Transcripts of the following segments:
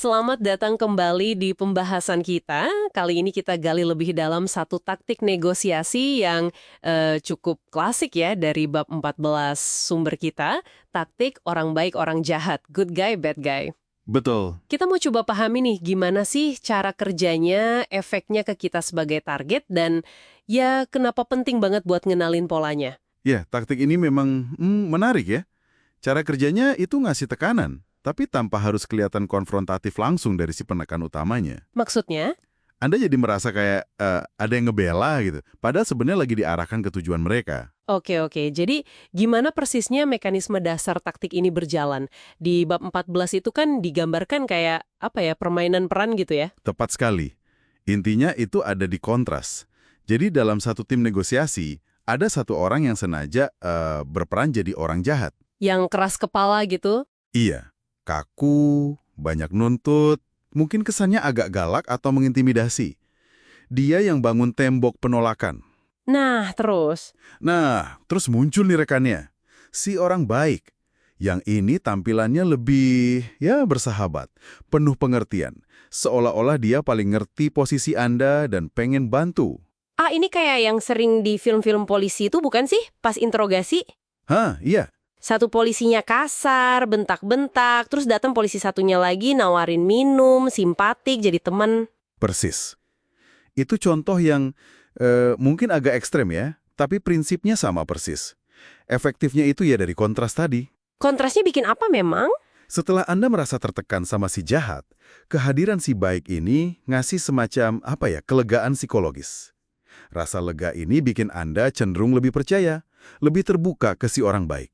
Selamat datang kembali di pembahasan kita. Kali ini kita gali lebih dalam satu taktik negosiasi yang cukup klasik ya dari bab 14 sumber kita. Taktik orang baik, orang jahat. Good guy, bad guy. Betul. Kita mau coba pahami nih gimana sih cara kerjanya, efeknya ke kita sebagai target, dan ya kenapa penting banget buat ngenalin polanya. Ya, taktik ini memang menarik ya. Cara kerjanya itu ngasih tekanan, tapi tanpa harus kelihatan konfrontatif langsung dari si penekan utamanya. Maksudnya? Anda jadi merasa kayak ada yang ngebela gitu, padahal sebenarnya lagi diarahkan ke tujuan mereka. Oke. Jadi, gimana persisnya mekanisme dasar taktik ini berjalan? Di bab 14 itu kan digambarkan kayak, apa ya, permainan peran gitu ya? Tepat sekali. Intinya itu ada di kontras. Jadi dalam satu tim negosiasi, ada satu orang yang sengaja berperan jadi orang jahat. Yang keras kepala gitu? Iya, kaku, banyak nuntut, mungkin kesannya agak galak atau mengintimidasi. Dia yang bangun tembok penolakan. Nah, terus? Nah, terus muncul nih rekannya. Si orang baik. Yang ini tampilannya lebih, ya bersahabat, penuh pengertian. Seolah-olah dia paling ngerti posisi Anda dan pengen bantu. Ah, ini kayak yang sering di film-film polisi itu bukan sih? Pas interogasi? Hah, iya, Satu polisinya kasar, bentak-bentak, terus datang polisi satunya lagi nawarin minum, simpatik, jadi temen. persis. Itu contoh yang mungkin agak ekstrem ya, tapi prinsipnya sama persis. Efektifnya itu ya dari kontras tadi. Kontrasnya bikin apa memang? Setelah Anda merasa tertekan sama si jahat, kehadiran si baik ini ngasih semacam kelegaan psikologis. Rasa lega ini bikin Anda cenderung lebih percaya, lebih terbuka ke si orang baik.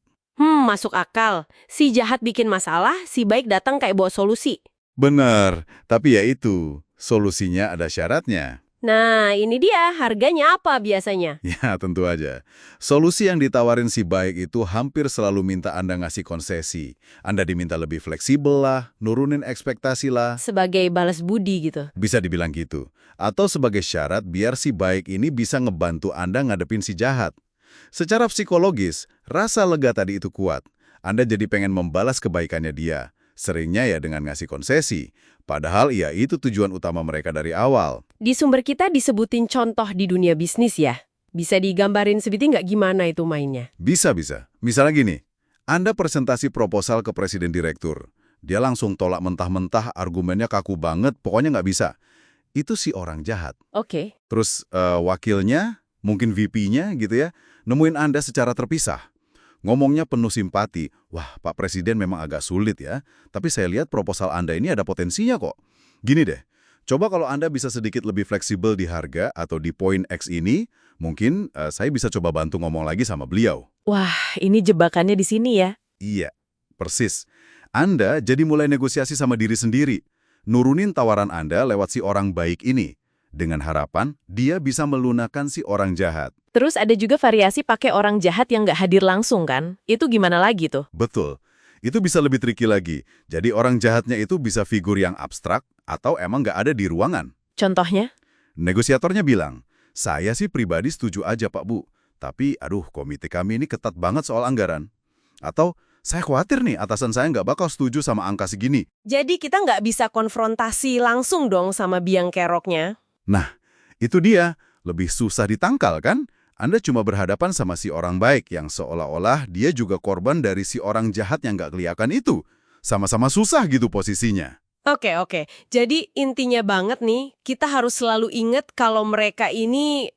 Masuk akal. Si jahat bikin masalah, si baik datang kayak bawa solusi. Benar, tapi ya itu, solusinya ada syaratnya. Nah, ini dia. Harganya apa biasanya? Ya, tentu aja. Solusi yang ditawarin si baik itu hampir selalu minta Anda ngasih konsesi. Anda diminta lebih fleksibel lah, nurunin ekspektasi lah. Sebagai balas budi gitu. Bisa dibilang gitu. Atau sebagai syarat biar si baik ini bisa ngebantu Anda ngadepin si jahat. Secara psikologis, rasa lega tadi itu kuat. Anda jadi pengen membalas kebaikannya dia. Seringnya ya dengan ngasih konsesi. Padahal ya itu tujuan utama mereka dari awal. Di sumber kita disebutin contoh di dunia bisnis ya. Bisa digambarin sebitin nggak gimana itu mainnya? Bisa. Misalnya gini, Anda presentasi proposal ke presiden direktur. Dia langsung tolak mentah-mentah, argumennya kaku banget, pokoknya nggak bisa. Itu si orang jahat. Oke. Terus wakilnya, mungkin VP-nya gitu ya, nemuin Anda secara terpisah. Ngomongnya penuh simpati, wah Pak Presiden memang agak sulit ya, tapi saya lihat proposal Anda ini ada potensinya kok. Gini deh, coba kalau Anda bisa sedikit lebih fleksibel di harga atau di poin X ini, mungkin saya bisa coba bantu ngomong lagi sama beliau. Wah, ini jebakannya di sini ya. Iya, persis. Anda jadi mulai negosiasi sama diri sendiri. Nurunin tawaran Anda lewat si orang baik ini. Dengan harapan, dia bisa melunakkan si orang jahat. Terus ada juga variasi pakai orang jahat yang nggak hadir langsung kan? Itu gimana lagi tuh? Betul. Itu bisa lebih tricky lagi. Jadi orang jahatnya itu bisa figur yang abstrak atau emang nggak ada di ruangan. Contohnya? Negosiatornya bilang, saya sih pribadi setuju aja Pak Bu. Tapi aduh komite kami ini ketat banget soal anggaran. Atau saya khawatir nih atasan saya nggak bakal setuju sama angka segini. Jadi kita nggak bisa konfrontasi langsung dong sama biang keroknya? Nah, itu dia. Lebih susah ditangkal kan? Anda cuma berhadapan sama si orang baik yang seolah-olah dia juga korban dari si orang jahat yang nggak kelihatan itu. Sama-sama susah gitu posisinya. Oke. Jadi intinya banget nih, kita harus selalu ingat kalau mereka ini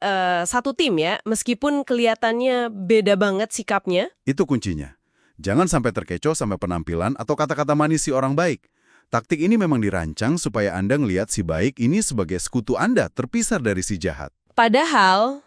satu tim ya, meskipun kelihatannya beda banget sikapnya. Itu kuncinya. Jangan sampai terkecoh sama penampilan atau kata-kata manis si orang baik. Taktik ini memang dirancang supaya Anda ngelihat si baik ini sebagai sekutu Anda terpisah dari si jahat. Padahal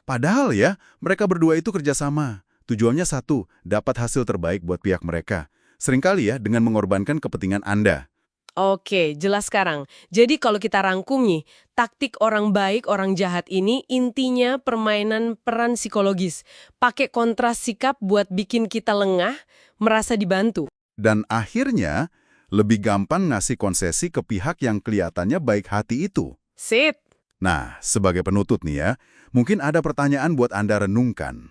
Ya, mereka berdua itu kerjasama. Tujuannya satu, dapat hasil terbaik buat pihak mereka. Seringkali ya dengan mengorbankan kepentingan Anda. Oke, jelas sekarang. Jadi kalau kita rangkum nih, taktik orang baik, orang jahat ini intinya permainan peran psikologis. Pakai kontras sikap buat bikin kita lengah, merasa dibantu. Dan akhirnya, lebih gampang ngasih konsesi ke pihak yang kelihatannya baik hati itu. Sip. Nah, sebagai penutup nih ya, mungkin ada pertanyaan buat Anda renungkan.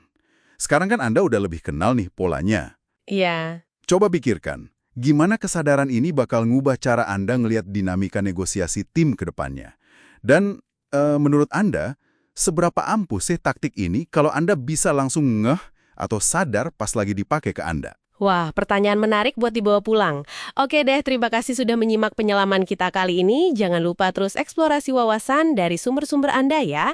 Sekarang kan Anda udah lebih kenal nih polanya. Iya. Coba pikirkan, Gimana kesadaran ini bakal ngubah cara Anda ngelihat dinamika negosiasi tim ke depannya? Dan menurut Anda, seberapa ampuh sih taktik ini kalau Anda bisa langsung ngeh atau sadar pas lagi dipakai ke Anda? Wah, pertanyaan menarik buat dibawa pulang. Oke deh, terima kasih sudah menyimak penyelaman kita kali ini. Jangan lupa terus eksplorasi wawasan dari sumber-sumber Anda ya.